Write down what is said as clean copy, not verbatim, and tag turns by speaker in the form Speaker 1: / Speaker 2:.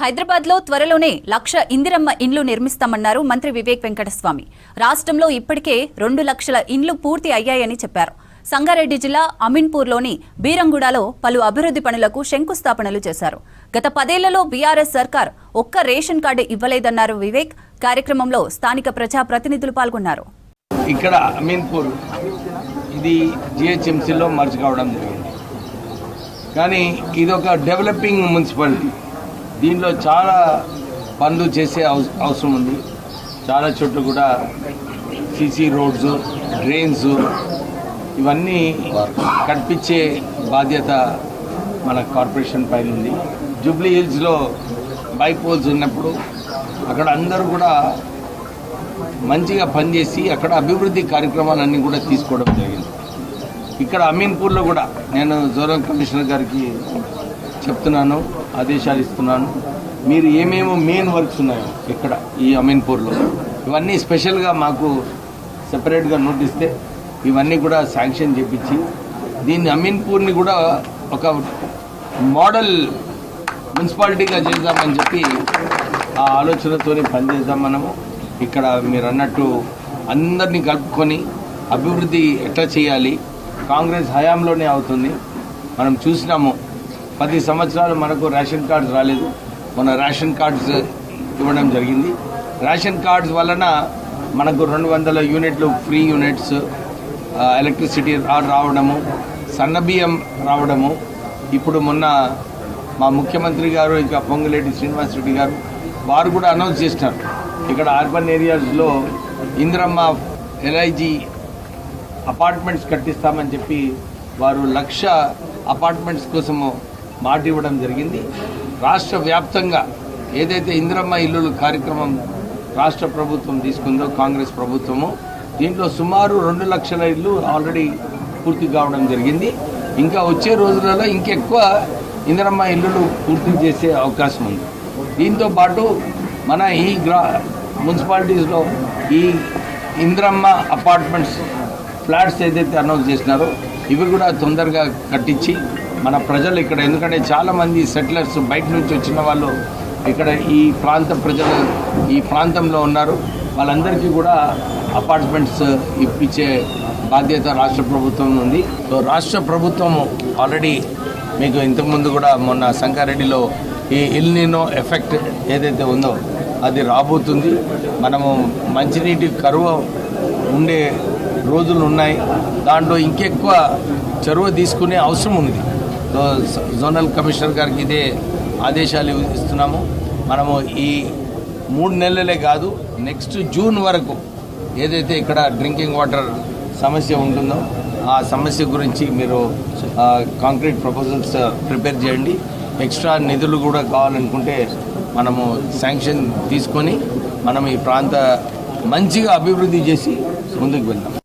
Speaker 1: హైదరాబాద్లో త్వరలోనే 1,00,000 ఇందిరమ్మ ఇండ్లు నిర్మిస్తామన్నారు మంత్రి వివేక్ వెంకటస్వామి. రాష్ట్రంలో ఇప్పటికే 2 లక్షల ఇండ్లు పూర్తి అయ్యాయని చెప్పారు. సంగారెడ్డి జిల్లా అమీన్పూర్లోని బీరంగూడలో పలు అభివృద్ధి పనులకు శంకుస్థాపనలు చేశారు. గత 10 ఏళ్లలో బీఆర్ఎస్ సర్కార్ ఒక్క రేషన్ కార్డు ఇవ్వలేదన్నారు వివేక్. కార్యక్రమంలో స్థానిక ప్రజా ప్రతినిధులు పాల్గొన్నారు.
Speaker 2: ఇక్కడ అమీన్పూర్ ఇది జిహెచ్ఎంసీలో మర్జ్ కావడం జరిగింది. కానీ ఇది ఒక డెవలపింగ్ మున్సిపాలిటీ. దీనిలో చాలా పనులు చేసే అవసరం ఉంది. చాలా చోట్ల కూడా సీసీ రోడ్స్, డ్రైన్స్ ఇవన్నీ కట్టించే బాధ్యత మన కార్పొరేషన్ పైన ఉంది. జూబ్లీ హిల్స్లో బైపోల్స్ ఉన్నప్పుడు అక్కడ అందరూ కూడా మంచిగా పనిచేసి అక్కడ అభివృద్ధి కార్యక్రమాలన్నీ కూడా తీసుకోవడం జరిగింది. ఇక్కడ అమీన్పూర్లో కూడా నేను జోనల్ కమిషనర్ గారికి చెప్తున్నాను, ఆదేశాలు ఇస్తున్నాను. మీరు ఏమేమో మెయిన్ వర్క్స్ ఉన్నాయో ఇక్కడ ఈ అమీన్పూర్లో ఇవన్నీ స్పెషల్గా మాకు సెపరేట్గా నోటిస్తే ఇవన్నీ కూడా శాంక్షన్ చేపించి దీన్ని అమీన్పూర్ని కూడా ఒక మోడల్ మున్సిపాలిటీగా చేద్దామని చెప్పి ఆ ఆలోచనతో పనిచేద్దాం మనము. ఇక్కడ మీరు అన్నట్టు అందరినీ కలుపుకొని అభివృద్ధి ఎట్లా చేయాలి, కాంగ్రెస్ హయాంలోనే అవుతుంది. మనం చూసినాము 10 సంవత్సరాలు మనకు రేషన్ కార్డ్స్ రాలేదు. మన రేషన్ కార్డ్స్ ఇవ్వడం జరిగింది. రేషన్ కార్డ్స్ వలన మనకు 200 యూనిట్లు ఫ్రీ యూనిట్స్, ఎలక్ట్రిసిటీ రావడము, సన్నబియ్యం రావడము. ఇప్పుడు మొన్న మా ముఖ్యమంత్రి గారు ఇంకా పొంగులేటి శ్రీనివాస్ రెడ్డి గారు వారు కూడా అనౌన్స్ చేసినారు. ఇక్కడ అర్బన్ ఏరియాస్లో ఇందిరమ్మ ఎల్ఐజీ అపార్ట్మెంట్స్ కట్టిస్తామని చెప్పి వారు 1,00,000 అపార్ట్మెంట్స్ కోసము మాట ఇవ్వడం జరిగింది. రాష్ట్ర వ్యాప్తంగా ఏదైతే ఇందిరమ్మ ఇల్లులు కార్యక్రమం రాష్ట్ర ప్రభుత్వం తీసుకుందో కాంగ్రెస్ ప్రభుత్వము, దీంట్లో సుమారు 2 లక్షల ఇల్లు ఆల్రెడీ పూర్తి కావడం జరిగింది. ఇంకా వచ్చే రోజులలో ఇంకెక్కువ ఇందిరమ్మ ఇల్లులు పూర్తి చేసే అవకాశం ఉంది. దీంతో పాటు మన ఈ మున్సిపాలిటీస్లో ఈ ఇందిరమ్మ అపార్ట్మెంట్స్ ఫ్లాట్స్ ఏదైతే అనౌన్స్ చేసినారో ఇవి కూడా తొందరగా కట్టించి మన ప్రజలు ఇక్కడ, ఎందుకంటే చాలామంది సెటిలర్స్ బయట నుంచి వచ్చిన వాళ్ళు ఇక్కడ ఈ ప్రాంత ప్రజలు ఈ ప్రాంతంలో ఉన్నారు. వాళ్ళందరికీ కూడా అపార్ట్మెంట్స్ ఇప్పించే బాధ్యత రాష్ట్ర ప్రభుత్వం ఉంది. సో రాష్ట్ర ప్రభుత్వం ఆల్రెడీ మీకు ఇంతకుముందు కూడా మొన్న సంగారెడ్డిలో ఈ ఎల్ నినో ఎఫెక్ట్ ఏదైతే ఉందో అది రాబోతుంది. మనము మంచినీటి కరువు ఉండే రోజులు ఉన్నాయి. దాంట్లో ఇంకెక్కువ చొరవ తీసుకునే అవసరం ఉంది. సో జోనల్ కమిషనర్ గారికి ఇదే ఆదేశాలు ఇస్తున్నాము. మనము ఈ 3 నెలలే కాదు, నెక్స్ట్ జూన్ వరకు ఏదైతే ఇక్కడ డ్రింకింగ్ వాటర్ సమస్య ఉంటుందో ఆ సమస్య గురించి మీరు కాంక్రీట్ ప్రపోజల్స్ ప్రిపేర్ చేయండి. ఎక్స్ట్రా నిధులు కూడా కావాలనుకుంటే మనము శాంక్షన్ తీసుకొని మనం ఈ ప్రాంత మంచిగా అభివృద్ధి చేసి ముందుకు వెళ్దాం.